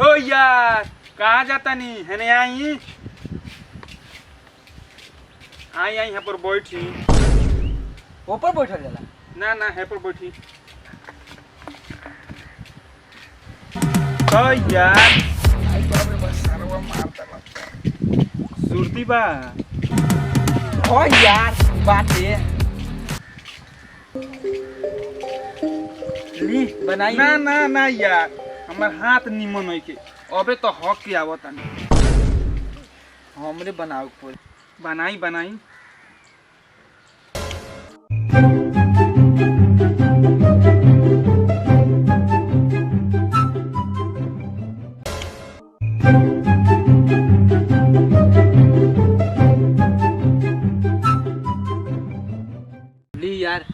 ओ यार कहाँ जाता नहीं है? आई आई आई यहाँ पर बैठी। ऊपर बैठल जाला ना ना है पर बैठी। ओ यार सुरती बा। ओ यार बाटे ली बनाई ना ना ना यार हमार हाथ निमन है के अबे तो हक के आवत नहीं। हमरे बनाओ पड़े। बनाई बनाई। ली यार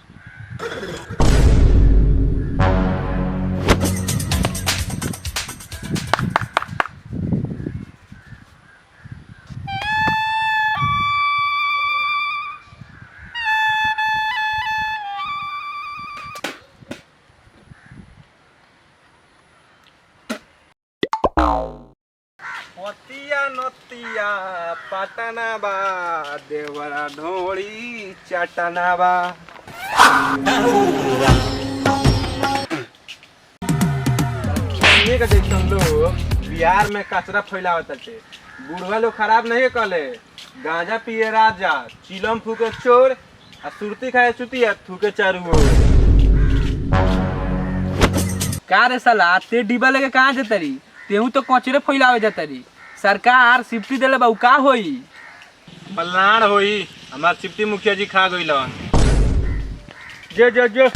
पतिया नतिया पटना बा देवरा ढोली चटना बा। का देखम लोग बिहार में कचरा फैलावत थे। बुढ़वा लोग खराब नहीं कले। गांजा पिए राजा, चिलम फूके चोर, आ सुरती खाए चुतिया थूके चारू ओर। का रे साला ते डिब्बा लेके कहाँ जतरी? तेहू तो कचरे फैलावे जतरी। सरकार सिफ्टी देले बा का होई? मल्लाड़ होई। हमार चिप्टी मुखिया जी खा गइलन। जो जो जो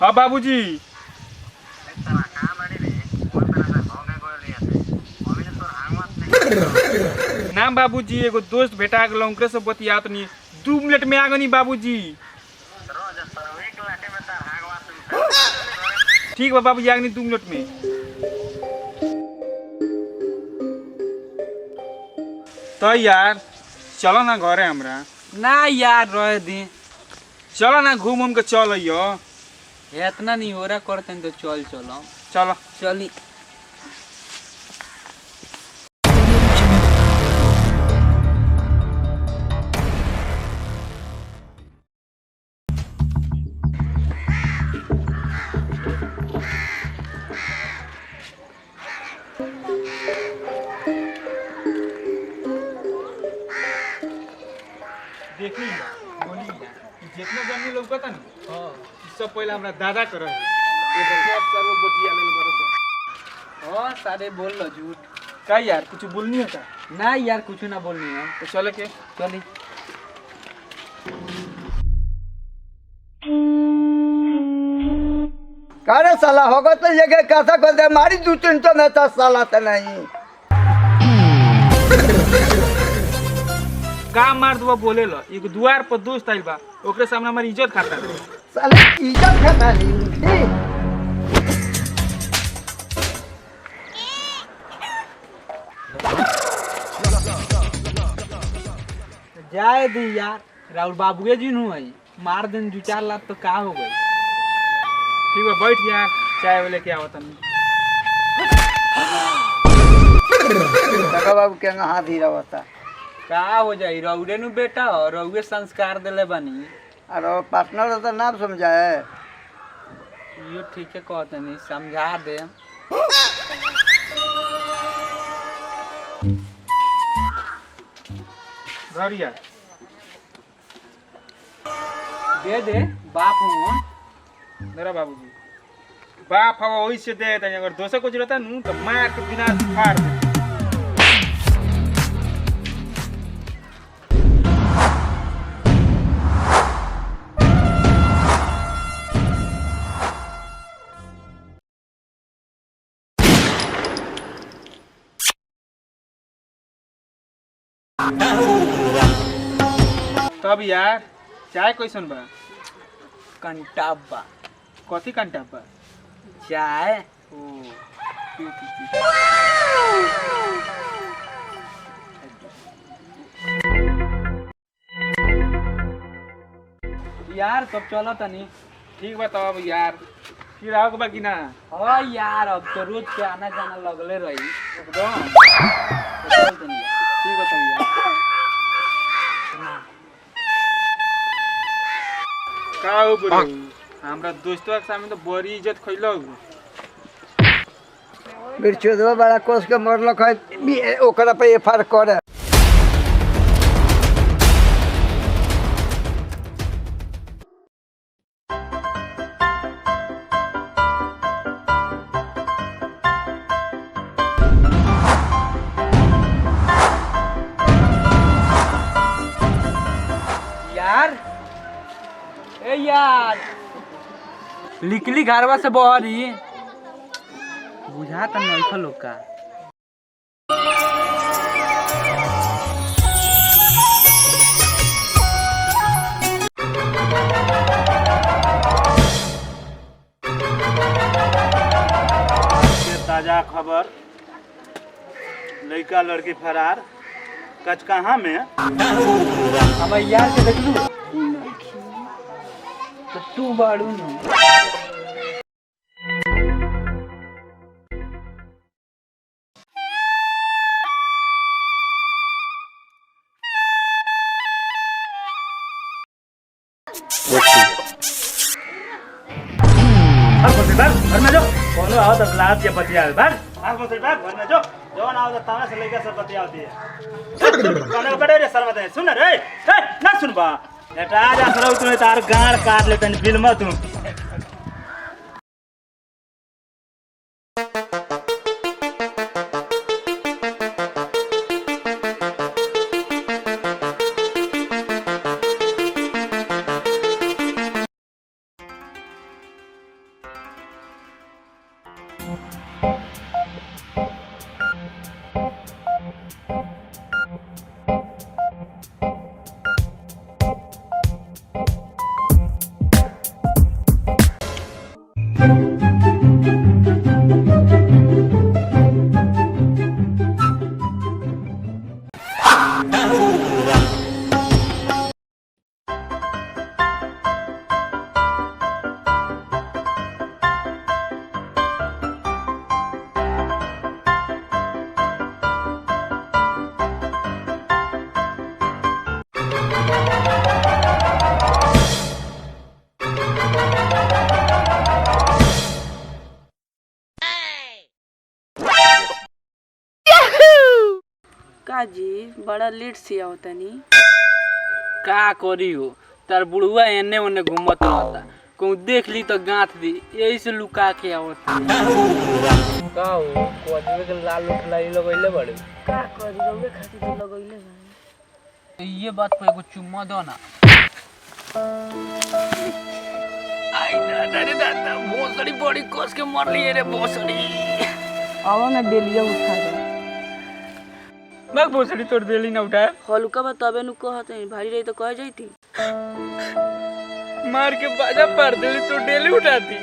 हाँ बाबूजी। ना बाबूजी एगो दोस्त भेटा गेल ओकरे से बतियात नहीं। 2 मिनट में आ गनी बाबूजी। ठीक बा बाबूजी आ गनी 2 मिनट में। तो यार चलो ना घरे हमरा। ना यार रह दी। चलो ना घूम के चल अइयो। इतना नहीं हो रहा करते तो चल चलो चलो चली। देखी बोली जितना जमीन लौकता ना हां सब पहले हमरा दादा करे। एगो सब सर्व बतिया ले बरस। हां सारे बोल लो झूठ। का यार कुछ बोलनी है का? ना यार कुछ ना बोलनी है तो चले के चली। कारे साला होगा तो ये कैसा कर दे मारी 2-3 में तो साला तो नहीं का मार दो बोले लो। एगो द्वार पर दोस्त आइल बा ओकरे सामने हमारी इज्जत खाता है। साले इज्जत खाता नहीं। जाए दी यार राहुल बाबूए जी नु आई मार दिन 2-4 लाख तो का हो गई। ठीक है बैठ यार चाय वाले क्या होता नहीं। काका बाबू के हाथ ही रहता का हो जाई रउरे नु बेटा और रउए संस्कार देले बनी। और पार्टनर तो नाम समझाए। यो ठीक है कहते नहीं समझा दे। धरिया दे दे बाप हूँ मेरा बाबूजी। बाप हवा वही से दे देता। अगर दोस्त कुछ रहता नू तो मार के बिना फाड़ दे। तब यार चाय कैसन बा? कंटाब बा। कथी कांटा पर चाय ओ पी पी पी यार कब चलो तनी ठीक बा तब यार फिर आओ के बाकी ना हाँ यार अब तो रोज के आना जाना लगले रही एकदम तो चल तनी यार। ठीक बा तब यार का हो गुरु हमरा दोस्तवा के सामने तो बड़ी इज्जत खइलो बिरचोदवा बड़ा कोस के मरलक है ओकरा पे एफआर करे यार ए यार लिकली घरवा से बहरी बुझा त नइखा लोग का ताजा खबर लड़का लड़की फरार कचकाहा में हम यार के देखलू तो तू बाड़ू न घर में जो कोनो आओ तो लात के बतिया भाग भाग मत भाग घर में जो जौन आओ तो ताना से लेकर सब बतिया होती है काने बड़े रे सर्वत है सुन रे ए ना सुनबा एटा जा सरौ तू तार गाड़ काट ले तन बिल मत तू काजी बड़ा लेट से आवतनी का करी हो तार बुढ़वा एने ओने घूमत रहता कहूँ देख ली तो गांठ दी यही से लुका के आवत का हो कोजवे के लाल उठलाई लगइले बड़े का करी रउवे खातिर तो लगइले भाई ये बात पे एगो चुम्मा दो ना आई दादा रे दादा भोसड़ी बड़ी कोस के मर लिए रे भोसड़ी आवा ना डेलिया उठा दे मैं भोसड़ी तोड़ देली ना उठाए हल्का बा तबे नु कहत है भारी रही तो कह जाती मार के बाजा पार देली तो डेली उठाती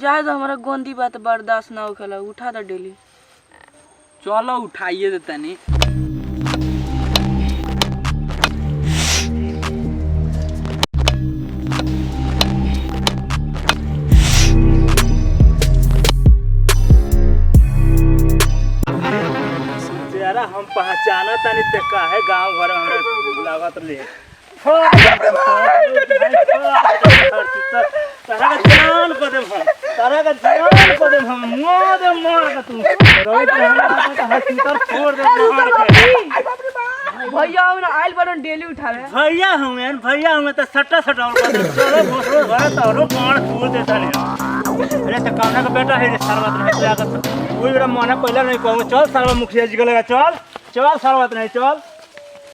जाए तो हमारा गोंदी बात बर्दाश्त ना होखेला उठा दे डेली चलो उठाइए दे तनी तेरा हम पहचाना तानी ते काहे गांव घर हमरा लागत ले तारा का जान को दे हम तारा का जान को दे हम मुआ दे मार का तू रोई तो हमरा का हॉस्पिटल छोड़ दे मार के भैया हमरा आइल बरन डेली उठावे भैया हमें तो सट्टा सटाउल कर दे चलो भोसरो भरा तारो मार छोड़ दे ताने अरे तो काना का बेटा है सर्वत नहीं लागत कोई मेरा माना पहला नहीं कहूँ चल सर्व मुखिया जी को लगा चल चल सर्वत नहीं चल